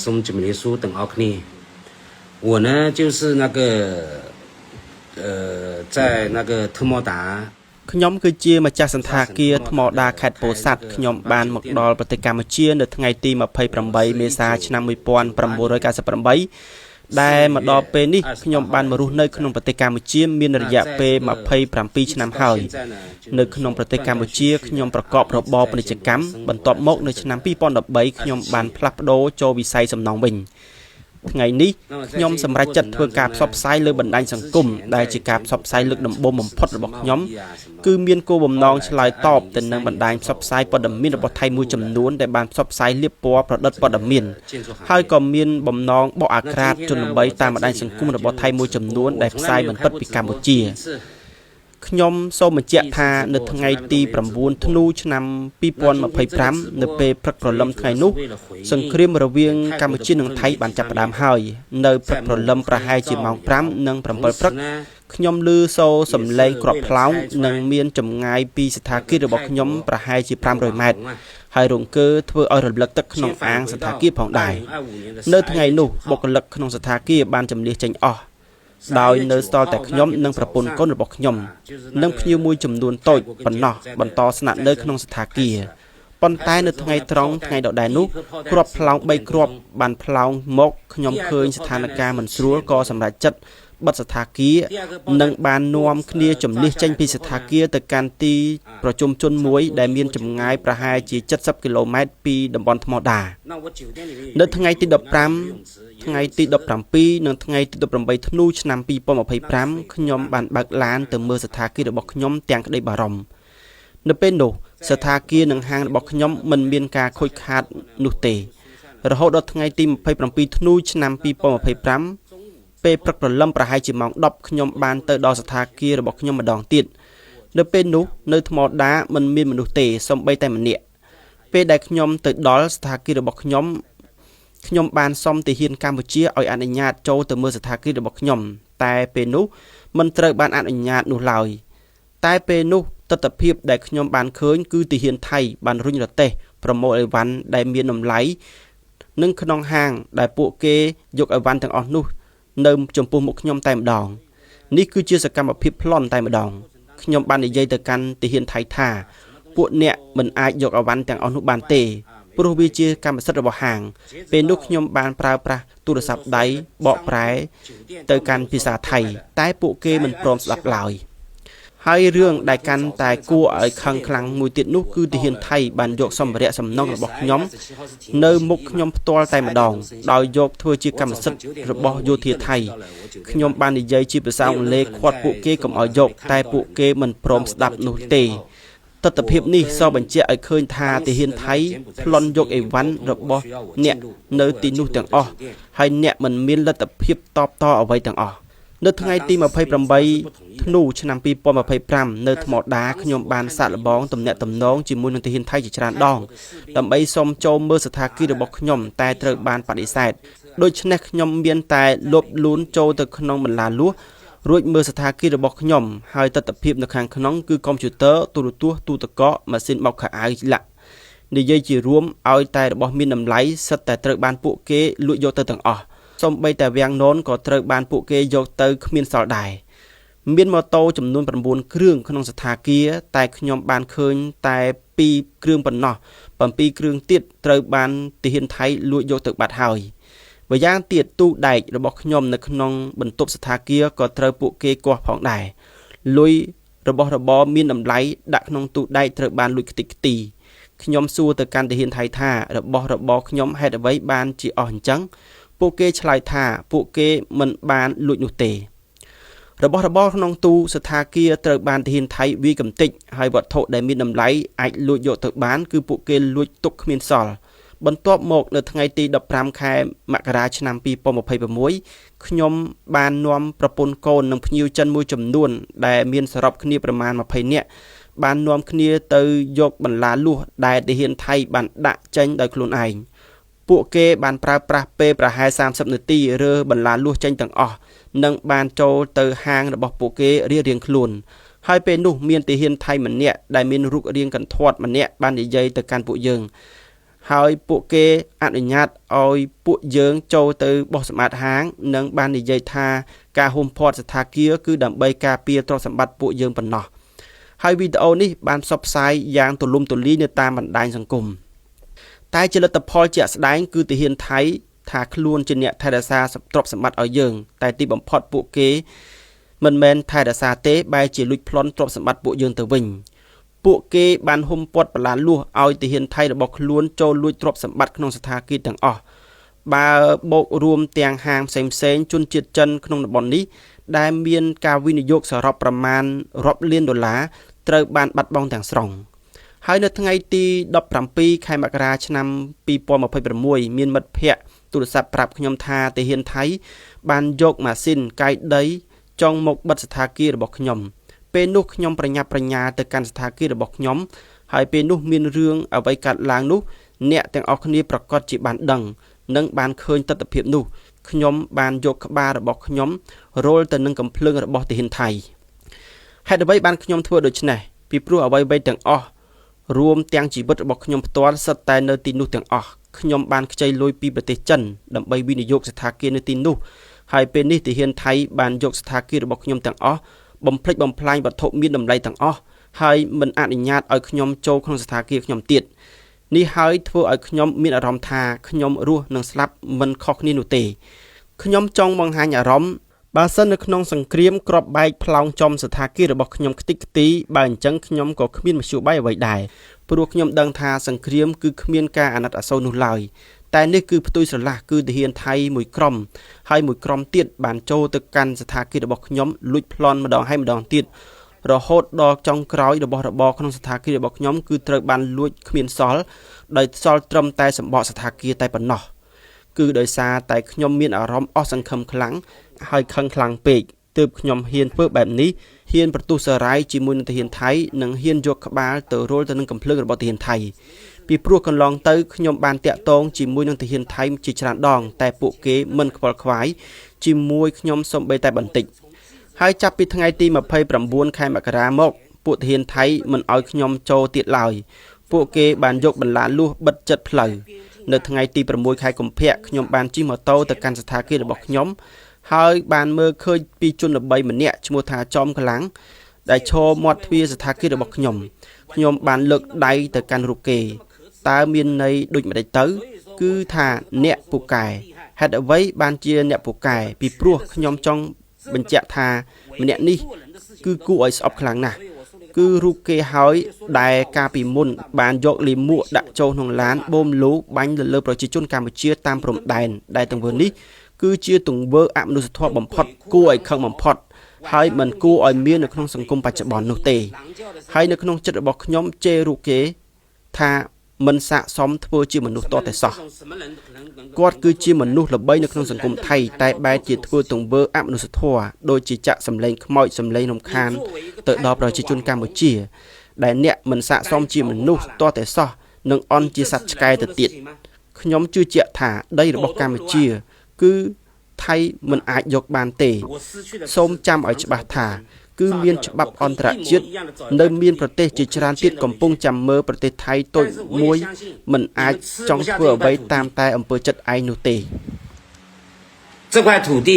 送这么的书等奥克尼。我呢就是那个在那个特莫达。ខ្ញុំគឺជាម្ចាស់សន្តាគារថ្មដាខេត្តពោធិ៍សាត់ខ្ញុំបានមកដល់ប្រទេសកម្ពុជានៅថ្ងៃទី28មេសាឆ្នាំ1998ដែលមកដល់ពេលនេះខ្ញុំបានមករស់នៅក្នុងប្រទេសកម្ពុជាមានរយៈពេល27ឆ្នាំហើយនៅក្នុងប្រទេសកម្ពុជាខ្ញុំប្រកបរបរពាណិជ្ជកម្មបន្ទាប់មកនៅឆ្នាំ2013ខ្ញុំបានផ្លាស់ប្ដូរចូលវិស័យសំណង់វិញថ្ងៃនេះខ្ញុំសម្រេចចិត្តធ្វើការផ្សព្វផ្សាយលើបណ្ដាញសង្គមដែលជាការផ្សព្វផ្សាយលើកដំបូងបំផុតរបស់ខ្ញុំគឺមានគោលបំណងឆ្លើយតបទៅនឹងបណ្ដាញផ្សព្វផ្សាយព័ត៌មានរបស់ថៃមួយចំនួនដែលបានផ្សព្វផ្សាយលាបពណ៌ប្រឌិតព័ត៌មានហើយក៏មានបំណងបកអាក្រាតជនល្បីតាមបណ្ដាញសង្គមរបស់ថៃមួយចំនួនដែលផ្សាយមិនពិតពីកម្ពុជាខ្ញុំសូមបញ្ជាក់ថានៅថ្ងៃទី9ធ្នូឆ្នាំ2025នៅពេលព្រឹកព្រលឹមថ្ងៃនោះសង្គ្រាមរវាងកម្ពុជានិងថៃបានចាប់ផ្ដើមហើយនៅព្រឹកព្រលឹមប្រហែលជាម៉ោង5និង7ព្រឹកខ្ញុំឮសូរសំឡេងគ្រាប់ផ្លោងនិងមានចម្ងាយពីសន្តាគាររបស់ខ្ញុំប្រហែលជា500ម៉ែត្រហើយរង្គើធ្វើឲ្យរលឹកទឹកក្នុងអាងសន្តាគារផងដែរនៅថ្ងៃនោះបុគ្គលិកក្នុងសន្តាគារបានចម្លៀសចេញអស់ដោយនៅស្ទល់តែខ្ញុំនិងប្រពន្ធកូនរបស់ខ្ញុំនិងភ្ញៀវមួយចំនួនតូចប៉ុណ្ណោះបន្តស្នាក់នៅក្នុងសន្តាគារប៉ុន្តែនៅថ្ងៃត្រង់ថ្ងៃដដែលនោះគ្រាប់ផ្លោង3គ្រាប់បានផ្លោងមកខ្ញុំឃើញស្ថានភាពមិនស្រួលក៏សម្រេចចិត្តបិទសន្តាគារនិងបាននាំគ្នាជំនះចេញពីសន្តាគារទៅកាន់ទីប្រជុំជនមួយដែលមានចម្ងាយប្រហែលជា70គីឡូម៉ែត្រពីតំបន់ថ្មដានៅថ្ងៃទី15ថ្ងៃទី17និងថ្ងៃទី18ធ្នូឆ្នាំ2025ខ្ញុំបានបើកឡានទៅមើលសន្តាគាររបស់ខ្ញុំទាំងក្តីបារម្ភនៅពេលនោះសន្តាគារនិងហាងរបស់ខ្ញុំមិនមានការខូចខាតនោះទេរហូតដល់ថ្ងៃទី27ធ្នូឆ្នាំ2025ពេលព្រឹកព្រលឹមប្រហែលជាម៉ោង10ខ្ញុំបានទៅដល់សន្តាគាររបស់ខ្ញុំម្ដងទៀតនៅពេលនោះនៅថ្មដាមិនមានមនុស្សទេសូម្បីតែម្នាក់ពេលដែលខ្ញុំទៅដល់សន្តាគាររបស់ខ្ញុំបានសុំទាហានកម្ពុជាឲ្យអនុញ្ញាតចូលទៅមើលសន្តាគាររបស់ខ្ញុំតែពេលនោះមិនត្រូវបានអនុញ្ញាតនោះឡើយតែពេលនោះទស្សនវិជ្ជាដែលខ្ញុំបានឃើញគឺទាហានថៃបានរុញរទេះប្រមូលអីវ៉ាន់ដែលមានតម្លៃនិងក្នុងហាងដែលពួកគេយកអីវ៉ាន់ទាំងអស់នោះនៅចំពោះមុខខ្ញុំតែម្ដងនេះគឺជាសកម្មភាពប្លន់តែម្ដងខ្ញុំបាននិយាយទៅកាន់ទាហានថៃថាពួកអ្នកមិនអាចយកអីវ៉ាន់ទាំងអស់នោះបានទេព្រោះវាជាកម្មសិទ្ធិរបស់ហាងពេលនោះខ្ញុំបានប្រើប្រាស់ទូរស័ព្ទដៃបកប្រែទៅកាន់ភាសាថៃតែពួកគេមិនព្រមស្ដាប់ឡើយហើយរឿងដែលកាន់តែគួរឲ្យខឹងខ្លាំងមួយទៀតនោះគឺទាហានថៃបានយកសម្ភារៈសំណង់របស់ខ្ញុំនៅមុខខ្ញុំផ្ទាល់តែម្ដងដោយយកធ្វើជាកម្មសិទ្ធិរបស់យោធាថៃខ្ញុំបាននិយាយជាភាសាអង់គ្លេសខាត់ពួកគេកុំឲ្យយកតែពួកគេមិនព្រមស្ដាប់នោះទេទស្សនវិជ្ជានេះសបញ្ជាក់ឲ្យឃើញថាទាហានថៃប្លន់យកអីវ៉ាន់របស់អ្នកនៅទីនោះទាំងអស់ហើយអ្នកមិនមានលទ្ធភាពតបតអ្វីទាំងអស់នៅថ្ងៃទី28ធ្នូឆ្នាំ2025នៅថ្មដាខ្ញុំបានសាកល្បងទំនាក់ទំនងជាមួយនឹងទាហានថៃជាច្រើនដងដើម្បីសុំចូលមើលសន្តាគាររបស់ខ្ញុំតែត្រូវបានបដិសេធដូច្នេះខ្ញុំមានតែលបលូនចូលទៅក្នុងបន្លាលួសរួចមើលសន្តាគាររបស់ខ្ញុំហើយទស្សនវិជ្ជានៅខាងក្នុងគឺកុំព្យូទ័រទូរទស្សន៍ទូទឹកកកម៉ាស៊ីនបោកខោអាវឆ្លាក់និយាយជារួមឲ្យតែរបស់មានតម្លៃសិតតែត្រូវបានពួកគេលួចយកទៅទាំងអស់សូម្បីតែវាំងននក៏ត្រូវបានពួកគេយកទៅគ្មានសល់ដែរមានម៉ូតូចំនួន9គ្រឿងក្នុងសន្តាគារតែខ្ញុំបានឃើញតែ2គ្រឿងប៉ុណ្ណោះ7គ្រឿងទៀតត្រូវបានទាហានថៃលួចយកទៅបាត់ហើយម្យ៉ាងទៀតទូដែករបស់ខ្ញុំនៅក្នុងបន្ទប់សន្តាគារក៏ត្រូវពួកគេគាស់ផងដែរលុយរបស់របរមានតម្លៃដាក់ក្នុងទូដែកត្រូវបានលួចខ្ទេចខ្ទីខ្ញុំសួរទៅកាន់ទាហានថៃថារបស់របរខ្ញុំហេតុអ្វីបានជាអស់អញ្ចឹងពួកគេឆ្លើយថាពួកគេមិនបានលួចនោះទេរបស់របរក្នុងទូសន្តាគារត្រូវបានទាហានថៃវាយកំទេចហើយវត្ថុដែលមានតម្លៃអាចលួចយកទៅបានគឺពួកគេលួចទុកគ្មានសល់បន្ទាប់មកនៅថ្ងៃទី15ខែមករាឆ្នាំ2026ខ្ញុំបាននាំប្រពន្ធកូននិងភ្ញៀវចិនមួយចំនួនដែលមានសរុបគ្នាប្រមាណ20នាក់បាននាំគ្នាទៅយកបន្លាលួសដែលទាហានថៃបានដាក់ចេញដោយខ្លួនឯងពួកគេបានប្រើប្រាស់ពេលប្រហែល30នាទីរើបន្លាលួសចេញទាំងអស់និងបានចូលទៅហាងរបស់ពួកគេរៀងៗខ្លួនហើយពេលនោះមានទាហានថៃម្នាក់ដែលមានរូបរាងកន្ធាត់ម្នាក់បាននិយាយទៅកាន់ពួកយើង ហើយពួកគេអនុញ្ញាតឲ្យពួកយើងចូលទៅបោះសម្បត្តិហាងនិងបាននិយាយថាការហុំព័ទ្ធសទ្ធាគារគឺដើម្បីការពារទ្រព្យសម្បត្តិពួកយើងប៉ុណ្ណោះហើយវីដេអូនេះបានផ្សព្វផ្សាយយ៉ាងទូលំទូលាយនៅតាមបណ្ដាញសង្គមតែជាលទ្ធផលជាក់ស្ដែងគឺទាហានថៃថាខ្លួនជាអ្នកថែរក្សាទ្រព្យសម្បត្តិឲ្យយើងតែទីបំផុតពួកគេមិនមែនថែរក្សាទេបែរជាលួចប្លន់ទ្រព្យសម្បត្តិពួកយើងទៅវិញពួកគេបានហុំព័ទ្ធបន្លាលួសឲ្យទាហានថៃរបស់ខ្លួនចូលលួចទ្រព្យសម្បត្តិក្នុងសទ្ធាគារទាំងអស់បើបូករួមទាំងហាងផ្សេងៗជនជាតិចិនក្នុងតំបន់នេះដែលមានការវិនិយោគសរុបប្រមាណរាប់លានដុល្លារត្រូវបានបាត់បង់ទាំងស្រុងហើយនៅថ្ងៃទី17ខែមករាឆ្នាំ2026មានមិត្តភ័ក្តិទូរស័ព្ទប្រាប់ខ្ញុំថាទាហានថៃបានយកម៉ាស៊ីនកាយដីចង់មកបិទសទ្ធាគាររបស់ខ្ញុំពេលនោះខ្ញុំប្រញាប់ប្រញាល់ទៅកាន់សទ្ធាគាររបស់ខ្ញុំហើយពេលនោះមានរឿងអ្វីកើតឡើងនោះអ្នកទាំងអស់គ្នាប្រកាសជាបានដឹងនិងបានឃើញទស្សនវិជ្ជានោះខ្ញុំបានយកក្បាលរបស់ខ្ញុំរោលទៅនឹងកំភ្លើងរបស់ទាហានថៃហេតុអ្វីបានខ្ញុំធ្វើដូច្នេះពីព្រោះអ្វីៗទាំងអស់រួមទាំងជីវិតរបស់ខ្ញុំផ្ទាល់សុទ្ធតែនៅទីនោះទាំងអស់ខ្ញុំបានខ្ចីលុយពីប្រទេសចិនដើម្បីវិនិយោគសទ្ធាគារនៅទីនោះហើយពេលនេះទាហានថៃបានយកសទ្ធាគាររបស់ខ្ញុំទាំងអស់បំផ្លិចបំផ្លាញវត្ថុមានតម្លៃទាំងអស់ហើយមិនអនុញ្ញាតឲ្យខ្ញុំចូលក្នុងសទ្ធាគារខ្ញុំទៀតនេះហើយធ្វើឲ្យខ្ញុំមានអារម្មណ៍ថាខ្ញុំរស់និងស្លាប់មិនខុសគ្នានោះទេខ្ញុំចង់បង្ហាញអារម្មណ៍បើសិននៅក្នុងសង្គ្រាមគ្រាប់បែកផ្លោងចំសទ្ធាគាររបស់ខ្ញុំខ្ទេចខ្ទីបើអញ្ចឹងខ្ញុំក៏គ្មានមធ្យោបាយអ្វីដែរព្រោះខ្ញុំដឹងថាសង្គ្រាមគឺគ្មានការអាណិតអាសូរនោះឡើយតែនេះគឺផ្ទុយស្រឡះគឺទាហានថៃមួយក្រុមហើយមួយក្រុមទៀតបានចូលទៅកាន់សទ្ធាគាររបស់ខ្ញុំលួចប្លន់ម្ដងហើយម្ដងទៀតរហូតដល់ចុងក្រោយរបស់របរក្នុងសទ្ធាគាររបស់ខ្ញុំគឺត្រូវបានលួចគ្មានសល់ដោយសល់ត្រឹមតែសម្បកសទ្ធាគារតែប៉ុណ្ណោះគឺដោយសារតែខ្ញុំមានអារម្មណ៍អស់សង្ឃឹមខ្លាំងហើយខឹងខ្លាំងពេកទើបខ្ញុំហ៊ានធ្វើបែបនេះហ៊ានប្រទុះសារាយជាមួយនឹងទាហានថៃនិងហ៊ានយកក្បាលទៅរោលទៅនឹងកំភ្លើងរបស់ទាហានថៃពីព្រោះកន្លងទៅខ្ញុំបានតាក់ទងជាមួយនឹងទាហានថៃជាច្រើនដងតែពួកគេមិនខ្វល់ខ្វាយជាមួយខ្ញុំសូម្បីតែបន្តិចហើយចាប់ពីថ្ងៃទី29ខែមករាមកពួកទាហានថៃមិនឲ្យខ្ញុំចូលទៀតឡើយពួកគេបានយកបន្លាលួសបិទចិត្តផ្លូវនៅថ្ងៃទី6ខែកុម្ភៈខ្ញុំបានជិះម៉ូតូទៅកាន់សទ្ធាគាររបស់ខ្ញុំហើយបានមើលឃើញពីជនល្បីម្នាក់ឈ្មោះថាចំខ្លាំងដែលឈរមាត់ទ្វារសទ្ធាគាររបស់ខ្ញុំបានលើកដៃទៅកាន់រូបគេតើមានន័យដូចម្ដេចទៅគឺថាអ្នកពូកែហេតុអ្វីបានជាអ្នកពូកែពីព្រោះខ្ញុំចង់បញ្ជាក់ថាម្នាក់នេះគឺគួរឲ្យស្អប់ខ្លាំងណាស់គឺរូបគេហើយដែលកាលពីមុនបានយកលីមួកដាក់ចូលក្នុងឡានបូមលូបាញ់លើប្រជាជនកម្ពុជាតាមព្រំដែនដែលទង្វើនេះគឺជាទង្វើអមនុស្សធម៌បំផុតគួរឲ្យខឹងបំផុតហើយមិនគួរឲ្យមាននៅក្នុងសង្គមបច្ចុប្បន្ននោះទេហើយនៅក្នុងចិត្តរបស់ខ្ញុំជេររូបគេថាមិនស័ក្តិសមធ្វើជាមនុស្សតតែសោះគាត់គឺជាមនុស្សល្បីនៅក្នុងសង្គមថៃតែបែរជាធ្វើទង្វើអមនុស្សធម៌ដូចជាចាក់សម្លេងខ្មោចសម្លេងរំខានទៅដល់ប្រជាជនកម្ពុជាដែលអ្នកមិនស័ក្តិសមជាមនុស្សតតែសោះនឹងអន់ជាសត្វឆ្កែទៅទៀតខ្ញុំជឿជាក់ថាដីរបស់កម្ពុជាគឺថៃមិនអាចយកបានទេសូមចាំឲ្យច្បាស់ថាគឺមានច្បាប់អន្តរជាតិនៅមានប្រទេសជាច្រើនទៀតកំពុងចាំមើលប្រទេសថៃតូចមួយមិនអាចចង់ធ្វើអ្វីតាមតែអំពើចិត្តឯងនោះទេ这块土地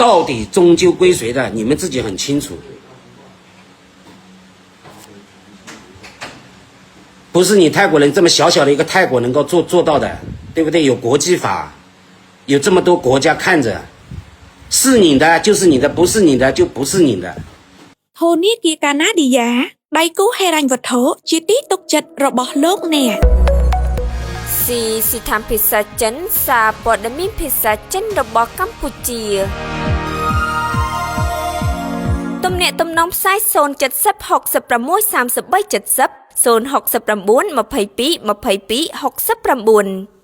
到底终究归谁的你们自己很清楚不是你泰国人这么小小的一个泰国能够做到的对不对有国际法有这么多国家看着是你的就是你的不是你的就不是你的ធនាគារកាណាឌីយ៉ាដៃគូហិរញ្ញវត្ថុជាទីទុកចិត្តរបស់លោកអ្នកស៊ីតាមភាសាចិនសារព័ត៌មានភាសាចិនរបស់កម្ពុជាទំនាក់ទំនងផ្សាយ070 66 33 70 069 22 22 69